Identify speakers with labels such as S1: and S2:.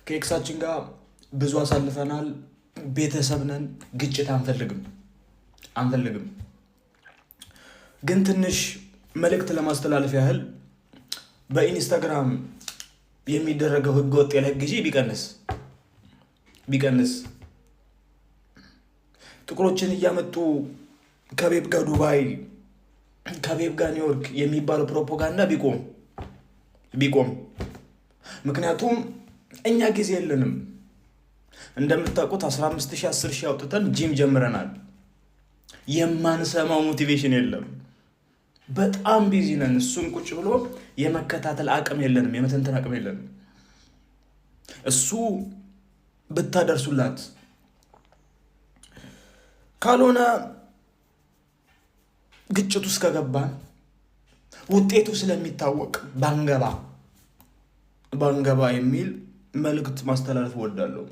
S1: ከኤክሳችን ጋር ብዙ አሳልፈናል። ቤተሰብ ነን። ግጭት አንፈልግም። ግን ትንሽ መልእክት ለማስተላለፍ ያህል በኢንስታግራም የሚደረገው ህገወጥ የለህግ ጊዜ ቢቀንስ ጥቁሮችን እያመጡ ከቤብ ጋር ዱባይ ከቤብ ጋር ኒውዮርክ የሚባለው ፕሮፓጋንዳ ቢቆም ምክንያቱም እኛ ጊዜ የለንም። እንደምታውቁት 15000 10000 አውጥተን ጂም ጀምረናል። የማንሰማው ሞቲቬሽን የለም። በጣም ቢዚ ነን። እሱን ቁጭ ብሎ የመከታተል አቅም የለንም፣ የመተንተን አቅም የለንም። እሱ ብታደርሱላት ካልሆነ ግጭቱ ውስጥ ከገባን ውጤቱ ስለሚታወቅ ባንገባ የሚል መልእክት ማስተላለፍ እወዳለሁ።